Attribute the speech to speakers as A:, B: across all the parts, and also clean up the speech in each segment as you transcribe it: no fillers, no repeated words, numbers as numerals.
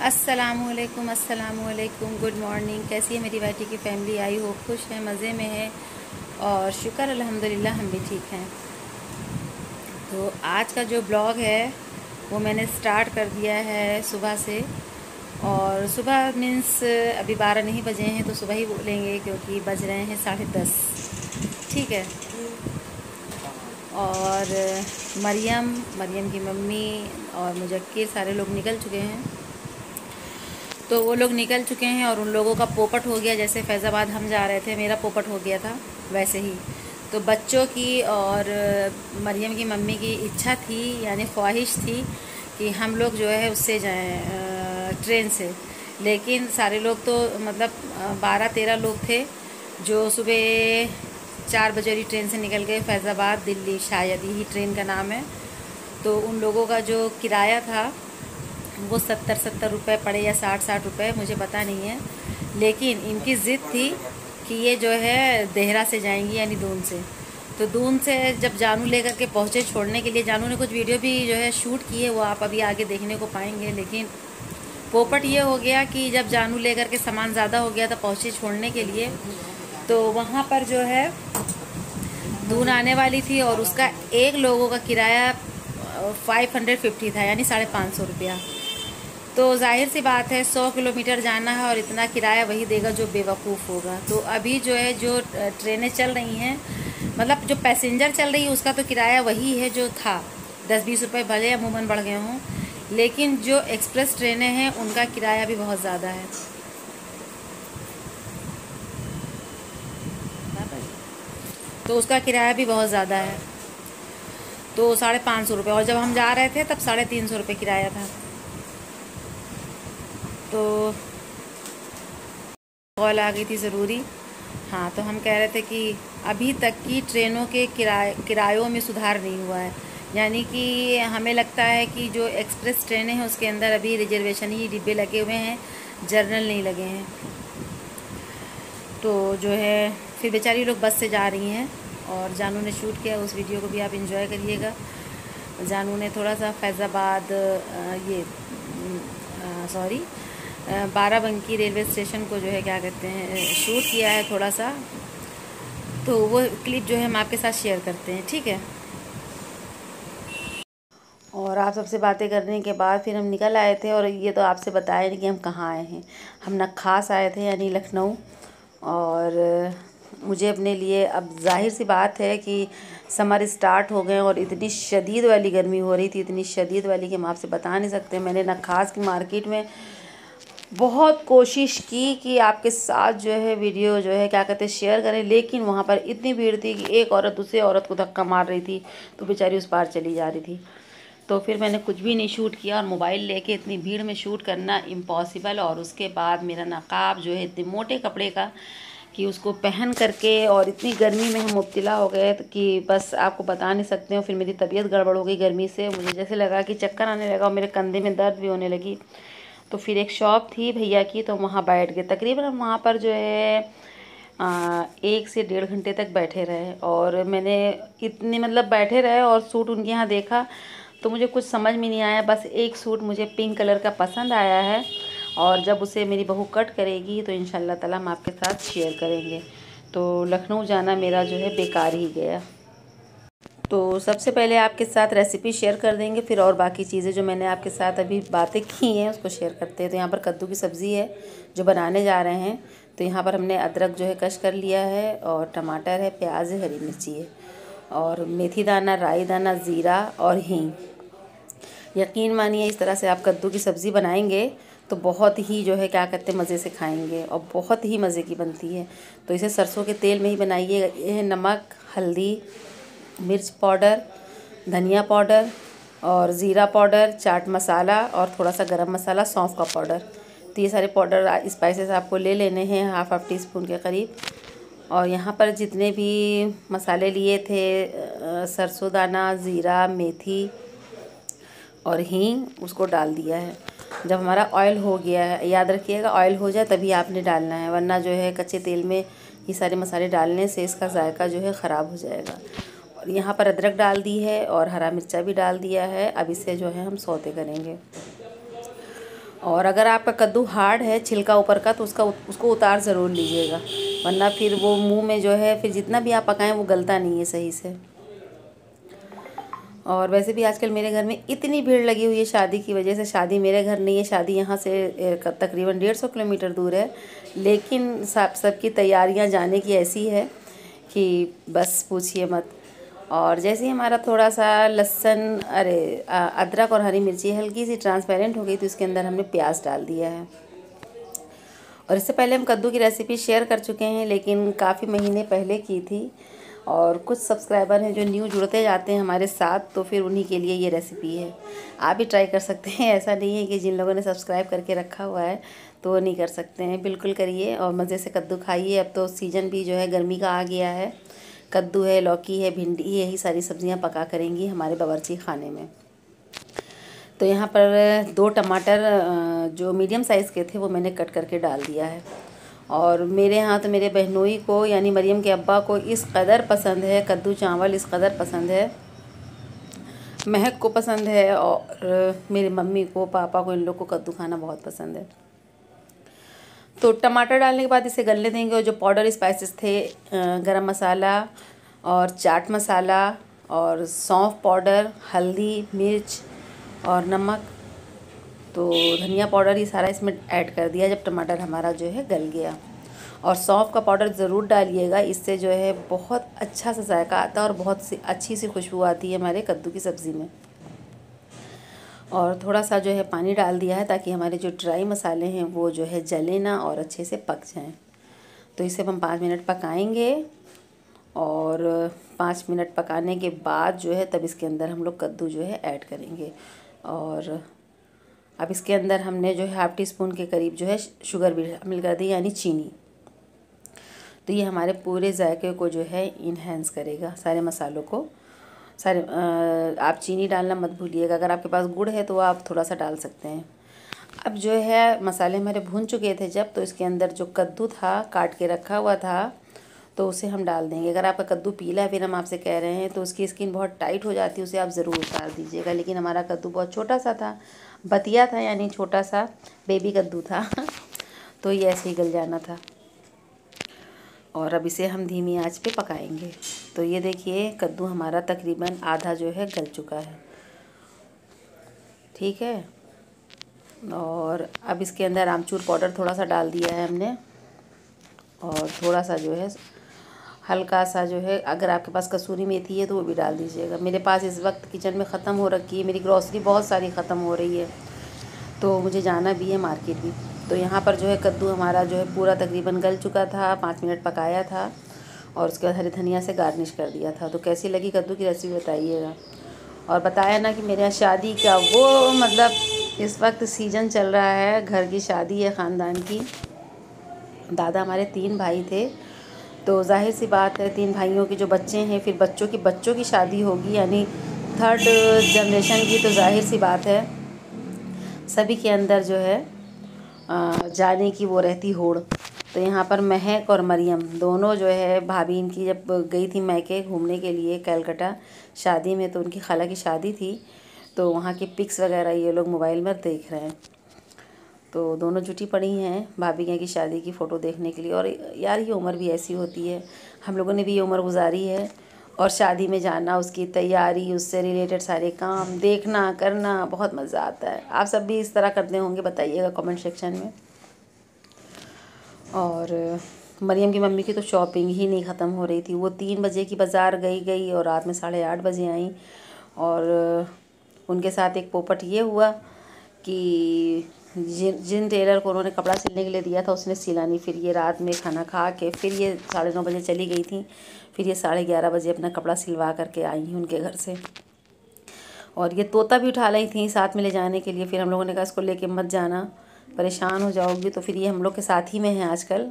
A: अस्सलामुअलैकुम good morning. कैसी है मेरी बेटी की फैमिली? आई हो खुश है, मज़े में है और शुक्र अल्हम्दुलिल्लाह हम भी ठीक हैं। तो आज का जो ब्लॉग है वो मैंने स्टार्ट कर दिया है सुबह से। और सुबह मीन्स अभी 12 नहीं बजे हैं तो सुबह ही बोलेंगे क्योंकि बज रहे हैं 10:30। ठीक है। और मरियम की मम्मी और मुजक्किर सारे लोग निकल चुके हैं। तो वो लोग निकल चुके हैं और उन लोगों का पोपट हो गया। जैसे फैज़ाबाद हम जा रहे थे, मेरा पोपट हो गया था, वैसे ही तो बच्चों की और मरियम की मम्मी की इच्छा थी, यानी ख्वाहिश थी कि हम लोग जो है उससे जाएं ट्रेन से। लेकिन सारे लोग तो मतलब 12-13 लोग थे जो सुबह 4 बजे वाली ट्रेन से निकल गए फैज़ाबाद दिल्ली, शायद यही ट्रेन का नाम है। तो उन लोगों का जो किराया था वो 70 रुपये पड़े या 60 रुपये, मुझे पता नहीं है। लेकिन इनकी ज़िद थी कि ये जो है देहरा से जाएंगी, यानी दून से। तो दून से जब जानू लेकर के पहुँचे छोड़ने के लिए, जानू ने कुछ वीडियो भी जो है शूट की है, वो आप अभी आगे देखने को पाएंगे। लेकिन पोपट ये हो गया कि जब जानू लेकर के सामान ज़्यादा हो गया था पहुँचे छोड़ने के लिए, तो वहाँ पर जो है दून आने वाली थी और उसका एक लोगों का किराया 550 था, यानी 550 रुपया। तो जाहिर सी बात है 100 किलोमीटर जाना है और इतना किराया वही देगा जो बेवकूफ़ होगा। तो अभी जो है जो ट्रेनें चल रही हैं, मतलब जो पैसेंजर चल रही है उसका तो किराया वही है जो था, 10-20 रुपये भले अमूमन बढ़ गए हों। लेकिन जो एक्सप्रेस ट्रेनें हैं उनका किराया भी बहुत ज़्यादा है। तो उसका किराया भी बहुत ज़्यादा है, तो 550 रुपये। और जब हम जा रहे थे तब 350 रुपये किराया था। तो कॉल आ गई थी ज़रूरी। हाँ, तो हम कह रहे थे कि अभी तक की ट्रेनों के किरायों में सुधार नहीं हुआ है। यानी कि हमें लगता है कि जो एक्सप्रेस ट्रेनें हैं उसके अंदर अभी रिजर्वेशन ही डिब्बे लगे हुए हैं, जर्नल नहीं लगे हैं। तो जो है फिर बेचारी लोग बस से जा रही हैं और जानू ने शूट किया, उस वीडियो को भी आप इंजॉय करिएगा। जानू ने थोड़ा सा फैज़ाबाद बाराबंकी रेलवे स्टेशन को जो है क्या कहते हैं शूट किया है थोड़ा सा। तो वो क्लिप जो है हम आपके साथ शेयर करते हैं, ठीक है। और आप सबसे बातें करने के बाद फिर हम निकल आए थे। और ये तो आपसे बताया नहीं कि हम कहाँ आए हैं। हम नखास आए थे, यानी लखनऊ। और मुझे अपने लिए, अब जाहिर सी बात है कि समर स्टार्ट हो गए और इतनी शदीद वाली गर्मी हो रही थी, इतनी शदीद वाली कि हम आपसे बता नहीं सकते। मैंने नखास की मार्केट में बहुत कोशिश की कि आपके साथ जो है वीडियो जो है क्या कहते हैं शेयर करें, लेकिन वहाँ पर इतनी भीड़ थी कि एक औरत दूसरी औरत को धक्का मार रही थी तो बेचारी उस पार चली जा रही थी। तो फिर मैंने कुछ भी नहीं शूट किया। और मोबाइल लेके इतनी भीड़ में शूट करना इम्पॉसिबल। और उसके बाद मेरा नकाब जो है इतने मोटे कपड़े का कि उसको पहन करके और इतनी गर्मी में हम मुब्तला हो गए कि बस आपको बता नहीं सकते हो। फिर मेरी तबीयत गड़बड़ हो गई गर्मी से, मुझे जैसे लगा कि चक्कर आने लगा और मेरे कंधे में दर्द भी होने लगी। तो फिर एक शॉप थी भैया की, तो वहाँ बैठ गए। तकरीबन हम वहाँ पर जो है 1 से 1.5 घंटे तक बैठे रहे। और मैंने इतने मतलब बैठे रहे और सूट उनके यहाँ देखा तो मुझे कुछ समझ में नहीं आया। बस एक सूट मुझे पिंक कलर का पसंद आया है और जब उसे मेरी बहू कट करेगी तो इंशाल्लाह ताला हम आपके साथ शेयर करेंगे। तो लखनऊ जाना मेरा जो है बेकार ही गया। तो सबसे पहले आपके साथ रेसिपी शेयर कर देंगे, फिर और बाकी चीज़ें जो मैंने आपके साथ अभी बातें की हैं उसको शेयर करते हैं। तो यहाँ पर कद्दू की सब्ज़ी है जो बनाने जा रहे हैं। तो यहाँ पर हमने अदरक जो है कश कर लिया है और टमाटर है, प्याज है, हरी मिर्ची है और मेथी दाना, राई दाना, ज़ीरा और हींग। यकीन मानिए इस तरह से आप कद्दू की सब्ज़ी बनाएंगे तो बहुत ही जो है क्या कहते हैं मज़े से खाएंगे और बहुत ही मज़े की बनती है। तो इसे सरसों के तेल में ही बनाइएगा। ये है नमक, हल्दी, मिर्च पाउडर, धनिया पाउडर और ज़ीरा पाउडर, चाट मसाला और थोड़ा सा गरम मसाला, सौंफ का पाउडर। तो ये सारे पाउडर स्पाइसेस आपको ले लेने हैं, हाफ टी स्पून के करीब। और यहाँ पर जितने भी मसाले लिए थे, सरसों दाना, ज़ीरा, मेथी और हींग, उसको डाल दिया है। जब हमारा ऑयल हो गया है, याद रखिएगा ऑयल हो जाए तभी आपने डालना है, वरना जो है कच्चे तेल में ये सारे मसाले डालने से इसका जायका जो है ख़राब हो जाएगा। और यहाँ पर अदरक डाल दी है और हरा मिर्चा भी डाल दिया है। अब इसे जो है हम सौते करेंगे। और अगर आपका कद्दू हार्ड है छिलका ऊपर का तो उसको उतार ज़रूर लीजिएगा, वरना फिर वो मुंह में जो है फिर जितना भी आप पकाएं वो गलता नहीं है सही से। और वैसे भी आजकल मेरे घर में इतनी भीड़ लगी हुई है शादी की वजह से। शादी मेरे घर नहीं है, शादी यहाँ से तकरीबन 150 किलोमीटर दूर है, लेकिन सबकी तैयारियाँ जाने की ऐसी है कि बस पूछिए मत। और जैसे ही हमारा थोड़ा सा लहसुन अदरक और हरी मिर्ची हल्की सी ट्रांसपेरेंट हो गई तो इसके अंदर हमने प्याज डाल दिया है। और इससे पहले हम कद्दू की रेसिपी शेयर कर चुके हैं, लेकिन काफ़ी महीने पहले की थी। और कुछ सब्सक्राइबर हैं जो न्यू जुड़ते जाते हैं हमारे साथ, तो फिर उन्हीं के लिए ये रेसिपी है। आप भी ट्राई कर सकते हैं, ऐसा नहीं है कि जिन लोगों ने सब्सक्राइब करके रखा हुआ है तो वो नहीं कर सकते हैं। बिल्कुल करिए और मज़े से कद्दू खाइए। अब तो सीज़न भी जो है गर्मी का आ गया है। कद्दू है, लौकी है, भिंडी, यही सारी सब्जियां पका करेंगी हमारे बावर्ची खाने में। तो यहाँ पर 2 टमाटर जो मीडियम साइज़ के थे वो मैंने कट करके डाल दिया है। और मेरे यहाँ तो मेरे बहनोई को यानी मरियम के अब्बा को इस कदर पसंद है कद्दू चावल, इस कदर पसंद है, महक को पसंद है, और मेरी मम्मी को, पापा को, इन लोग को कद्दू खाना बहुत पसंद है। तो टमाटर डालने के बाद इसे गलने देंगे। और जो पाउडर स्पाइसेस थे, गरम मसाला और चाट मसाला और सौंफ पाउडर, हल्दी, मिर्च और नमक, तो धनिया पाउडर, ये सारा इसमें ऐड कर दिया जब टमाटर हमारा जो है गल गया। और सौंफ का पाउडर ज़रूर डालिएगा, इससे जो है बहुत अच्छा सा जायका आता है और बहुत सी अच्छी सी खुशबू आती है हमारे कद्दू की सब्ज़ी में। और थोड़ा सा जो है पानी डाल दिया है ताकि हमारे जो ड्राई मसाले हैं वो जो है जले ना और अच्छे से पक जाएं। तो इसे हम 5 मिनट पकाएंगे। और 5 मिनट पकाने के बाद जो है तब इसके अंदर हम लोग कद्दू जो है ऐड करेंगे। और अब इसके अंदर हमने जो है ½ टीस्पून के करीब जो है शुगर भी शामिल कर दी, यानी चीनी। तो ये हमारे पूरे जायके को जो है इन्हेंस करेगा, सारे मसालों को। आप चीनी डालना मत भूलिएगा। अगर आपके पास गुड़ है तो आप थोड़ा सा डाल सकते हैं। अब जो है मसाले हमारे भून चुके थे जब, तो इसके अंदर जो कद्दू था काट के रखा हुआ था तो उसे हम डाल देंगे। अगर आपका कद्दू पीला है, फिर हम आपसे कह रहे हैं, तो उसकी स्किन बहुत टाइट हो जाती है, उसे आप ज़रूर उतार दीजिएगा। लेकिन हमारा कद्दू बहुत छोटा सा था, बतिया था, यानी छोटा सा बेबी कद्दू था तो ये ऐसे ही गल जाना था। और अब इसे हम धीमी आंच पे पकाएंगे। तो ये देखिए कद्दू हमारा तकरीबन आधा जो है गल चुका है, ठीक है। और अब इसके अंदर आमचूर पाउडर थोड़ा सा डाल दिया है हमने, और थोड़ा सा जो है हल्का सा जो है, अगर आपके पास कसूरी मेथी है तो वो भी डाल दीजिएगा। मेरे पास इस वक्त किचन में ख़त्म हो रखी है, मेरी ग्रॉसरी बहुत सारी ख़त्म हो रही है, तो मुझे जाना भी है मार्केट भी। तो यहाँ पर जो है कद्दू हमारा जो है पूरा तकरीबन गल चुका था, 5 मिनट पकाया था और उसके बाद हरी धनिया से गार्निश कर दिया था। तो कैसी लगी कद्दू की रेसिपी बताइएगा। और बताया ना कि मेरे यहाँ शादी का वो मतलब इस वक्त सीज़न चल रहा है, घर की शादी है ख़ानदान की। दादा हमारे 3 भाई थे, तो जाहिर सी बात है 3 भाइयों के जो बच्चे हैं, फिर बच्चों की शादी होगी, यानी 3rd जनरेशन की। तो जाहिर सी बात है सभी के अंदर जो है जाने की वो रहती होड़। तो यहाँ पर महक और मरियम दोनों जो है भाभी इनकी जब गई थी मैके घूमने के लिए कलकत्ता शादी में, तो उनकी खाला की शादी थी, तो वहाँ की पिक्स वगैरह ये लोग मोबाइल में देख रहे हैं। तो दोनों जुटी पड़ी हैं भाभी की शादी की फ़ोटो देखने के लिए। और यार ये उम्र भी ऐसी होती है, हम लोगों ने भी ये उम्र गुजारी है, और शादी में जाना, उसकी तैयारी, उससे रिलेटेड सारे काम देखना करना, बहुत मज़ा आता है। आप सब भी इस तरह करते होंगे, बताइएगा कमेंट सेक्शन में। और मरियम की मम्मी की तो शॉपिंग ही नहीं ख़त्म हो रही थी। वो 3 बजे की बाज़ार गई और रात में 8:30 बजे आई। और उनके साथ एक पोपट ये हुआ कि जिन टेलर को उन्होंने कपड़ा सिलने के लिए दिया था उसने सिला नहीं। फिर ये रात में खाना खा के फिर ये 9:30 बजे चली गई थी, फिर ये 11:30 बजे अपना कपड़ा सिलवा करके आई हैं उनके घर से। और ये तोता भी उठा लाई थी साथ में ले जाने के लिए। फिर हम लोगों ने कहा इसको लेके मत जाना, परेशान हो जाओगी। तो फिर ये हम लोग के साथ ही में है आजकल,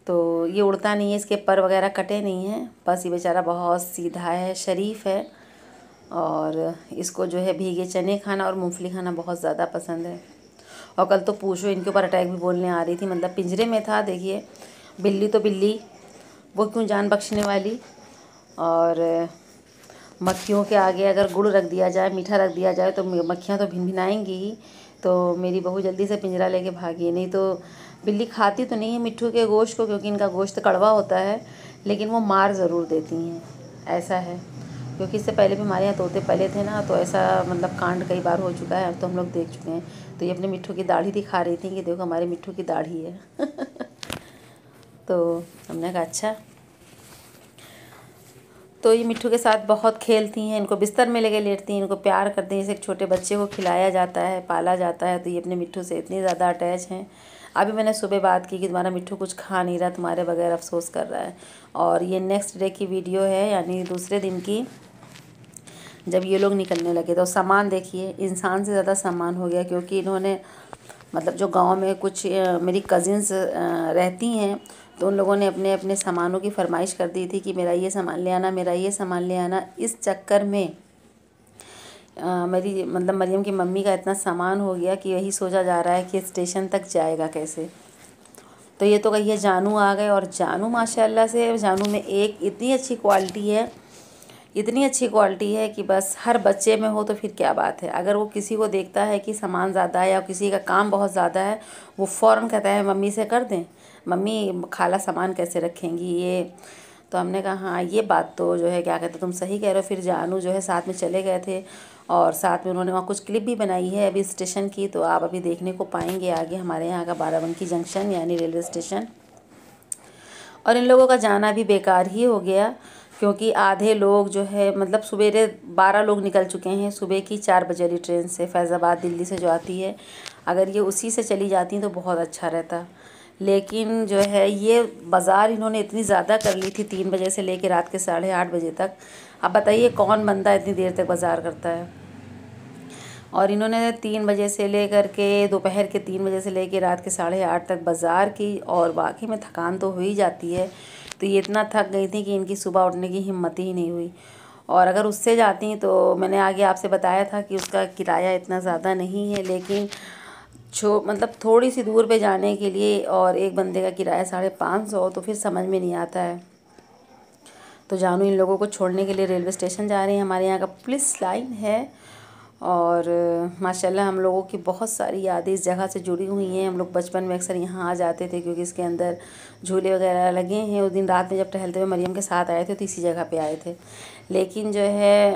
A: तो ये उड़ता नहीं है, इसके पर वगैरह कटे नहीं हैं, बस ये बेचारा बहुत सीधा है, शरीफ है। और इसको जो है भीगे चने खाना और मूंगफली खाना बहुत ज़्यादा पसंद है। और कल तो पूछो इनके ऊपर अटैक भी बोलने आ रही थी, मतलब पिंजरे में था। देखिए बिल्ली तो बिल्ली, वो क्यों जान बख्शने वाली। और मक्खियों के आगे अगर गुड़ रख दिया जाए, मीठा रख दिया जाए, तो मक्खियाँ तो भिनभिनाएंगी ही। तो मेरी बहू जल्दी से पिंजरा लेके भागी, नहीं तो बिल्ली खाती तो नहीं है मिट्ठू के गोश्त को, क्योंकि इनका गोश्त कड़वा होता है, लेकिन वो मार ज़रूर देती हैं, ऐसा है। क्योंकि इससे पहले भी हमारे यहाँ तोते पले थे ना, तो ऐसा मतलब कांड कई बार हो चुका है, अब तो हम लोग देख चुके हैं। तो ये अपने मिट्ठू की दाढ़ी दिखा रही थी कि देखो हमारे मिट्ठू की दाढ़ी है। तो हमने कहा अच्छा। तो ये मिट्ठू के साथ बहुत खेलती हैं, इनको बिस्तर में लेके लेटती हैं, इनको प्यार करती हैं, जैसे एक छोटे बच्चे को खिलाया जाता है, पाला जाता है। तो ये अपने मिट्ठू से इतनी ज़्यादा अटैच हैं। अभी मैंने सुबह बात की कि तुम्हारा मिट्ठू कुछ खा नहीं रहा, तुम्हारे बगैर अफसोस कर रहा है। और ये नेक्स्ट डे की वीडियो है, यानी दूसरे दिन की, जब ये लोग निकलने लगे। तो सामान देखिए, इंसान से ज़्यादा सामान हो गया, क्योंकि इन्होंने मतलब जो गांव में कुछ मेरी कज़िन्स रहती हैं, तो उन लोगों ने अपने अपने सामानों की फरमाइश कर दी थी कि मेरा ये सामान ले आना, मेरा ये सामान ले आना। इस चक्कर में मेरी मतलब मरियम की मम्मी का इतना सामान हो गया कि यही सोचा जा रहा है कि स्टेशन तक जाएगा कैसे। तो ये तो कहिए जानू आ गए, और जानू माशाल्लाह से, जानू में एक इतनी अच्छी क्वालिटी है, इतनी अच्छी क्वालिटी है कि बस हर बच्चे में हो तो फिर क्या बात है। अगर वो किसी को देखता है कि सामान ज़्यादा है या किसी का काम बहुत ज़्यादा है, वो फ़ौरन कहता है मम्मी से कर दें, मम्मी खाला सामान कैसे रखेंगी ये। तो हमने कहा हाँ ये बात तो जो है क्या कहते तुम सही कह रहे हो। फिर जानू जो है साथ में चले गए थे, और साथ में उन्होंने वहाँ कुछ क्लिप भी बनाई है अभी स्टेशन की, तो आप अभी देखने को पाएंगे आगे हमारे यहाँ का बाराबंकी जंक्शन यानी रेलवे स्टेशन। और इन लोगों का जाना भी बेकार ही हो गया, क्योंकि आधे लोग जो है मतलब सवेरे 12 लोग निकल चुके हैं सुबह की 4 बजे वाली ट्रेन से, फैज़ाबाद दिल्ली से जो आती है। अगर ये उसी से चली जाती तो बहुत अच्छा रहता, लेकिन जो है ये बाज़ार इन्होंने इतनी ज़्यादा कर ली थी 3 बजे से लेकर रात के 8:30 बजे तक। अब बताइए कौन बंदा इतनी देर तक बाज़ार करता है। और इन्होंने 3 बजे से लेकर के दोपहर के 3 बजे से लेकर रात के 8:30 तक बाज़ार की, और वाकई में थकान तो हो ही जाती है। तो ये इतना थक गई थी कि इनकी सुबह उठने की हिम्मत ही नहीं हुई। और अगर उससे जाती तो मैंने आगे आपसे बताया था कि उसका किराया इतना ज़्यादा नहीं है, लेकिन मतलब थोड़ी सी दूर पे जाने के लिए और एक बंदे का किराया 550, तो फिर समझ में नहीं आता है। तो जानू इन लोगों को छोड़ने के लिए रेलवे स्टेशन जा रही हैं। हमारे यहाँ का पुलिस लाइन है, और माशाल्लाह हम लोगों की बहुत सारी यादें इस जगह से जुड़ी हुई हैं। हम लोग बचपन में अक्सर यहाँ आ जाते थे, क्योंकि इसके अंदर झूले वगैरह लगे हैं। उस दिन रात में जब टहलते हुए मरियम के साथ आए थे तो इसी जगह पे आए थे, लेकिन जो है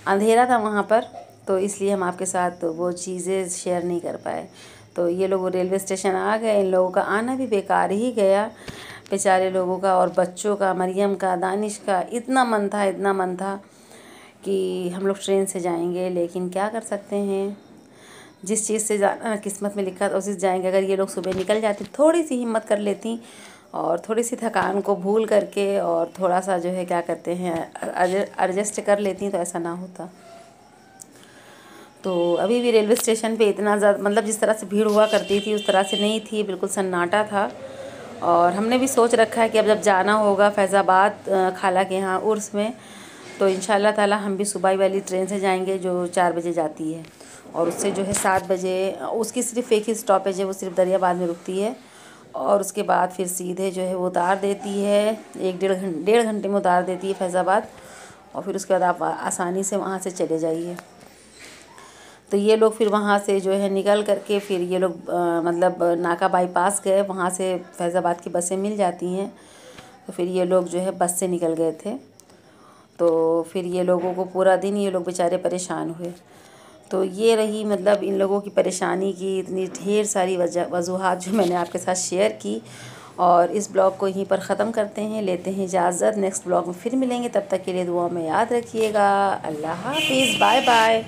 A: अंधेरा था वहाँ पर, तो इसलिए हम आपके साथ वो चीज़ें शेयर नहीं कर पाए। तो ये लोग रेलवे स्टेशन आ गए, इन लोगों का आना भी बेकार ही गया बेचारे लोगों का। और बच्चों का, मरियम का, दानिश का इतना मन था, इतना मन था कि हम लोग ट्रेन से जाएंगे, लेकिन क्या कर सकते हैं, जिस चीज़ से जाना किस्मत में लिखा था उसी से जाएंगे। अगर ये लोग सुबह निकल जाती, थोड़ी सी हिम्मत कर लेती और थोड़ी सी थकान को भूल करके और थोड़ा सा जो है क्या कहते हैं एडजस्ट कर लेती, तो ऐसा ना होता। तो अभी भी रेलवे स्टेशन पे इतना ज़्यादा मतलब जिस तरह से भीड़ हुआ करती थी उस तरह से नहीं थी, बिल्कुल सन्नाटा था। और हमने भी सोच रखा है कि अब जब जाना होगा फैज़ाबाद खाला के यहाँ उर्स में, तो इंशाल्लाह ताला हम भी सुबह वाली ट्रेन से जाएंगे जो 4 बजे जाती है, और उससे जो है 7 बजे उसकी सिर्फ एक ही स्टॉपेज है, वो सिर्फ दरियाबाद में रुकती है। और उसके बाद फिर सीधे जो है वो उतार देती है, 1-1.5 घंटे में उतार देती है फैज़ाबाद, और फिर उसके बाद आप आसानी से वहाँ से चले जाइए। तो ये लोग फिर वहाँ से जो है निकल करके फिर ये लोग मतलब नाका बाईपास गए, वहाँ से फैज़ाबाद की बसें मिल जाती हैं। तो फिर ये लोग जो है बस से निकल गए थे। तो फिर ये लोगों को पूरा दिन ये लोग बेचारे परेशान हुए। तो ये रही मतलब इन लोगों की परेशानी की इतनी ढेर सारी वजूहात जो मैंने आपके साथ शेयर की। और इस ब्लॉग को यहीं पर ख़त्म करते हैं, लेते हैं इजाज़त। नेक्स्ट ब्लॉग में फिर मिलेंगे, तब तक के लिए दुआ में याद रखिएगा। अल्लाह हाफिज़, बाय बाय।